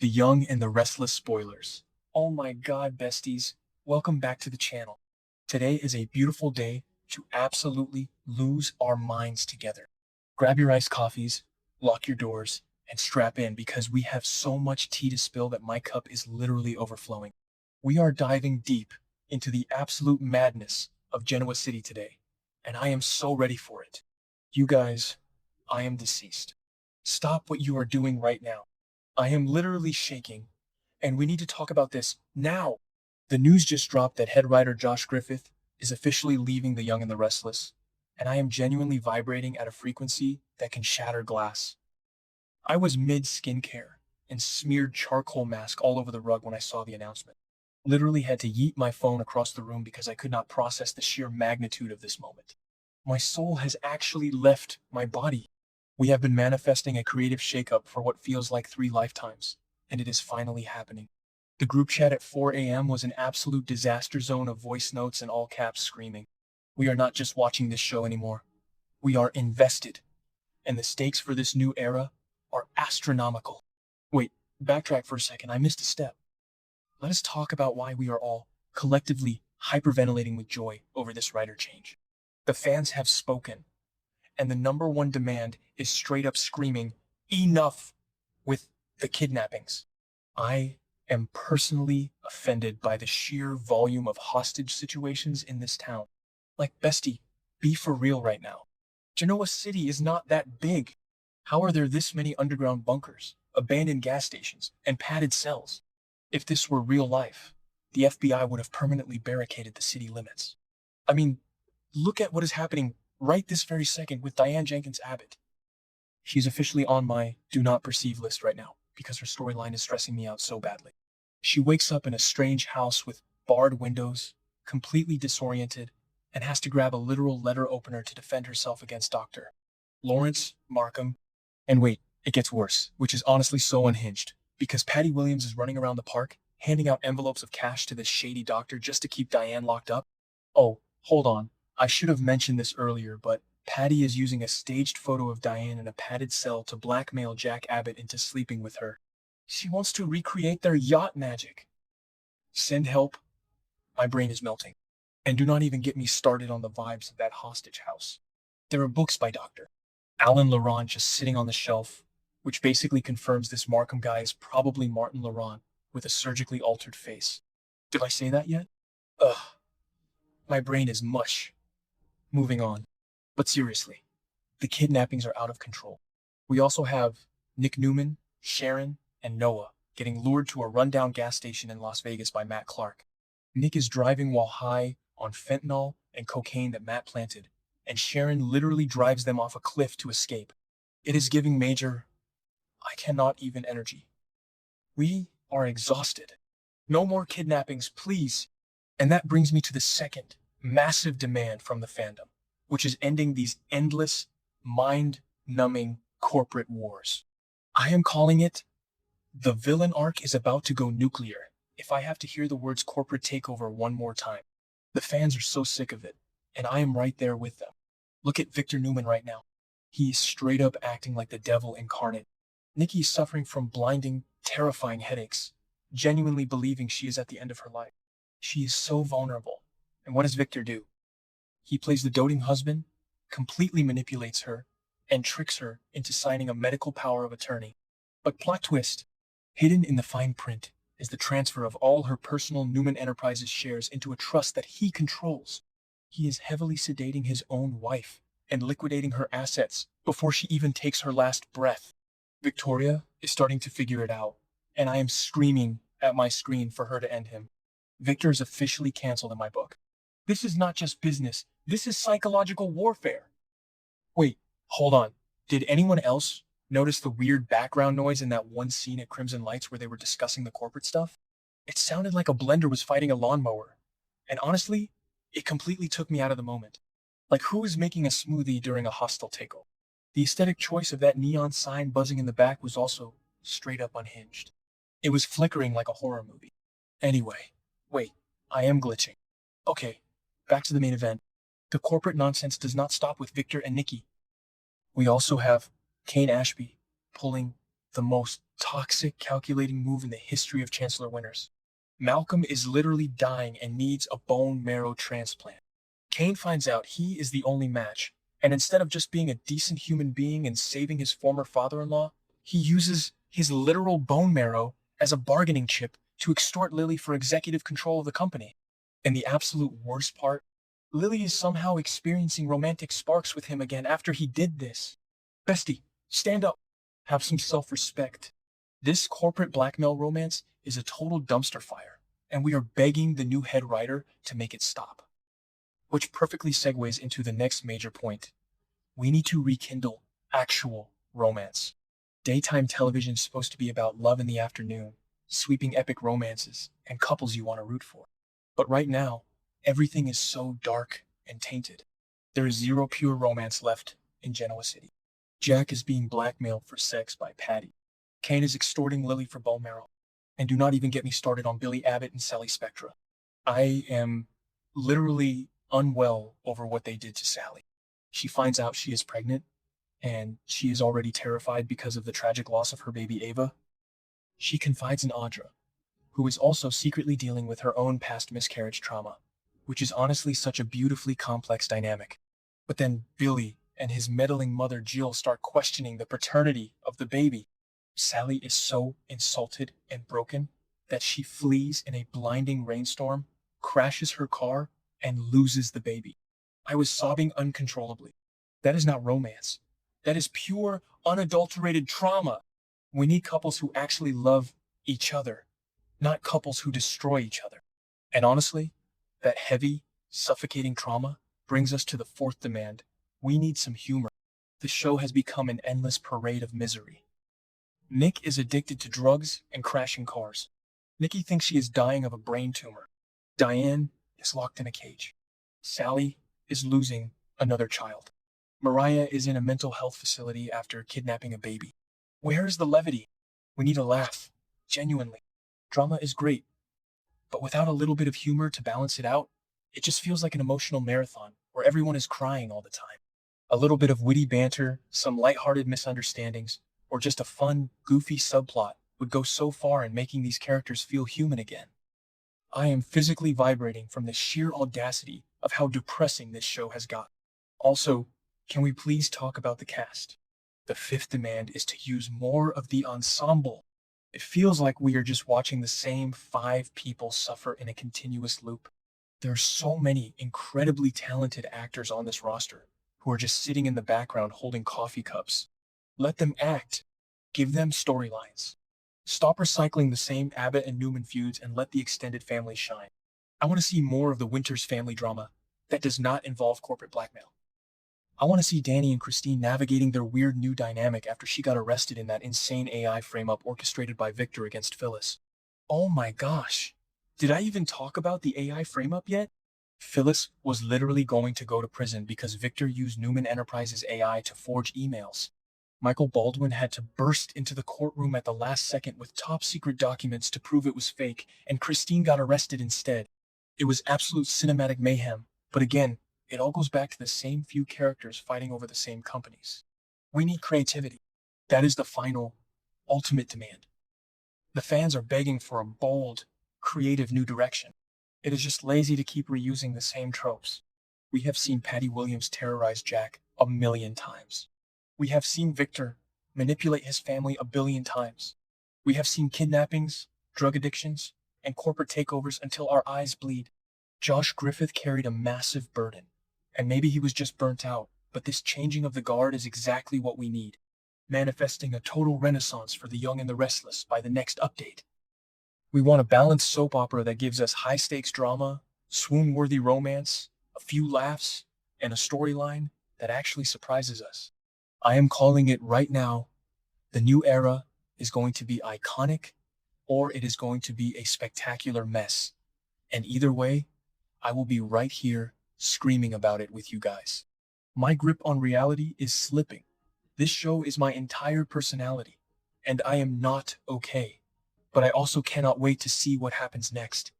The Young and the Restless spoilers. Oh my god, besties. Welcome back to the channel. Today is a beautiful day to absolutely lose our minds together. Grab your iced coffees, lock your doors, and strap in because we have so much tea to spill that my cup is literally overflowing. We are diving deep into the absolute madness of Genoa City today, and I am so ready for it. You guys, I am deceased. Stop what you are doing right now. I am literally shaking, and we need to talk about this now. The news just dropped that head writer Josh Griffith is officially leaving The Young and the Restless, and I am genuinely vibrating at a frequency that can shatter glass. I was mid skincare and smeared charcoal mask all over the rug when I saw the announcement. Literally had to yeet my phone across the room because I could not process the sheer magnitude of this moment. My soul has actually left my body. We have been manifesting a creative shakeup for what feels like 3 lifetimes, and it is finally happening. The group chat at 4 a.m. was an absolute disaster zone of voice notes and all caps screaming. We are not just watching this show anymore. We are invested, and the stakes for this new era are astronomical. Wait, backtrack for a second, I missed a step. Let us talk about why we are all collectively hyperventilating with joy over this writer change. The fans have spoken, and the number one demand is straight up screaming, enough with the kidnappings. I am personally offended by the sheer volume of hostage situations in this town. Like, bestie, be for real right now. Genoa City is not that big. How are there this many underground bunkers, abandoned gas stations, and padded cells? If this were real life, the FBI would have permanently barricaded the city limits. I mean, look at what is happening right this very second with Diane Jenkins Abbott. She's officially on my do not perceive list right now because her storyline is stressing me out so badly. She wakes up in a strange house with barred windows, completely disoriented, and has to grab a literal letter opener to defend herself against Dr. Lawrence Markham. And wait, it gets worse, which is honestly so unhinged, because Patty Williams is running around the park, handing out envelopes of cash to this shady doctor just to keep Diane locked up. Oh, hold on. I should have mentioned this earlier, but Patty is using a staged photo of Diane in a padded cell to blackmail Jack Abbott into sleeping with her. She wants to recreate their yacht magic. Send help. My brain is melting. And do not even get me started on the vibes of that hostage house. There are books by Dr. Alan Laurent just sitting on the shelf, which basically confirms this Markham guy is probably Martin Laurent with a surgically altered face. Did I say that yet? Ugh. My brain is mush. Moving on. But seriously, the kidnappings are out of control. We also have Nick Newman, Sharon, and Noah getting lured to a rundown gas station in Las Vegas by Matt Clark. Nick is driving while high on fentanyl and cocaine that Matt planted, and Sharon literally drives them off a cliff to escape. It is giving major, I cannot even energy. We are exhausted. No more kidnappings, please. And that brings me to the second massive demand from the fandom, which is ending these endless, mind-numbing corporate wars. I am calling it the villain arc is about to go nuclear if I have to hear the words corporate takeover one more time. The fans are so sick of it, and I am right there with them. Look at Victor Newman right now. He is straight up acting like the devil incarnate. Nikki is suffering from blinding, terrifying headaches, genuinely believing she is at the end of her life. She is so vulnerable. And what does Victor do? He plays the doting husband, completely manipulates her, and tricks her into signing a medical power of attorney. But plot twist, hidden in the fine print is the transfer of all her personal Newman Enterprises shares into a trust that he controls. He is heavily sedating his own wife and liquidating her assets before she even takes her last breath. Victoria is starting to figure it out, and I am screaming at my screen for her to end him. Victor is officially canceled in my book. This is not just business, this is psychological warfare. Wait, hold on. Did anyone else notice the weird background noise in that one scene at Crimson Lights where they were discussing the corporate stuff? It sounded like a blender was fighting a lawnmower. And honestly, it completely took me out of the moment. Like, who is making a smoothie during a hostile takeover? The aesthetic choice of that neon sign buzzing in the back was also straight up unhinged. It was flickering like a horror movie. Anyway, wait, I am glitching. Okay, back to the main event. The corporate nonsense does not stop with Victor and Nikki. We also have Kane Ashby pulling the most toxic, calculating move in the history of Chancellor winners. Malcolm is literally dying and needs a bone marrow transplant. Kane finds out he is the only match, and instead of just being a decent human being and saving his former father-in-law, he uses his literal bone marrow as a bargaining chip to extort Lily for executive control of the company. And the absolute worst part, Lily is somehow experiencing romantic sparks with him again after he did this. Bestie, stand up. Have some self-respect. This corporate blackmail romance is a total dumpster fire, and we are begging the new head writer to make it stop. Which perfectly segues into the next major point. We need to rekindle actual romance. Daytime television is supposed to be about love in the afternoon, sweeping epic romances, and couples you want to root for. But right now, everything is so dark and tainted. There is zero pure romance left in Genoa City. Jack is being blackmailed for sex by Patty. Kane is extorting Lily for bone marrow. And do not even get me started on Billy Abbott and Sally Spectra. I am literally unwell over what they did to Sally. She finds out she is pregnant, and she is already terrified because of the tragic loss of her baby Ava. She confides in Audra, who is also secretly dealing with her own past miscarriage trauma, which is honestly such a beautifully complex dynamic. But then Billy and his meddling mother Jill start questioning the paternity of the baby. Sally is so insulted and broken that she flees in a blinding rainstorm, crashes her car, and loses the baby. I was sobbing uncontrollably. That is not romance. That is pure, unadulterated trauma. We need couples who actually love each other, not couples who destroy each other. And honestly, that heavy, suffocating trauma brings us to the fourth demand. We need some humor. The show has become an endless parade of misery. Nick is addicted to drugs and crashing cars. Nikki thinks she is dying of a brain tumor. Diane is locked in a cage. Sally is losing another child. Mariah is in a mental health facility after kidnapping a baby. Where is the levity? We need a laugh. Genuinely. Drama is great, but without a little bit of humor to balance it out, it just feels like an emotional marathon where everyone is crying all the time. A little bit of witty banter, some lighthearted misunderstandings, or just a fun, goofy subplot would go so far in making these characters feel human again. I am physically vibrating from the sheer audacity of how depressing this show has got. Also, can we please talk about the cast? The fifth demand is to use more of the ensemble. It feels like we are just watching the same 5 people suffer in a continuous loop. There are so many incredibly talented actors on this roster who are just sitting in the background holding coffee cups. Let them act. Give them storylines. Stop recycling the same Abbott and Newman feuds and let the extended family shine. I want to see more of the Winters family drama that does not involve corporate blackmail. I want to see Danny and Christine navigating their weird new dynamic after she got arrested in that insane AI frame-up orchestrated by Victor against Phyllis. Oh my gosh. Did I even talk about the AI frame-up yet? Phyllis was literally going to go to prison because Victor used Newman Enterprises AI to forge emails. Michael Baldwin had to burst into the courtroom at the last second with top-secret documents to prove it was fake, and Christine got arrested instead. It was absolute cinematic mayhem, but again, it all goes back to the same few characters fighting over the same companies. We need creativity. That is the final, ultimate demand. The fans are begging for a bold, creative new direction. It is just lazy to keep reusing the same tropes. We have seen Patty Williams terrorize Jack 1,000,000 times. We have seen Victor manipulate his family 1,000,000,000 times. We have seen kidnappings, drug addictions, and corporate takeovers until our eyes bleed. Josh Griffith carried a massive burden, and maybe he was just burnt out, but this changing of the guard is exactly what we need, manifesting a total renaissance for The Young and the Restless by the next update. We want a balanced soap opera that gives us high-stakes drama, swoon-worthy romance, a few laughs, and a storyline that actually surprises us. I am calling it right now. The new era is going to be iconic, or it is going to be a spectacular mess. And either way, I will be right here screaming about it with you guys. My grip on reality is slipping. This show is my entire personality, and I am not okay. But I also cannot wait to see what happens next.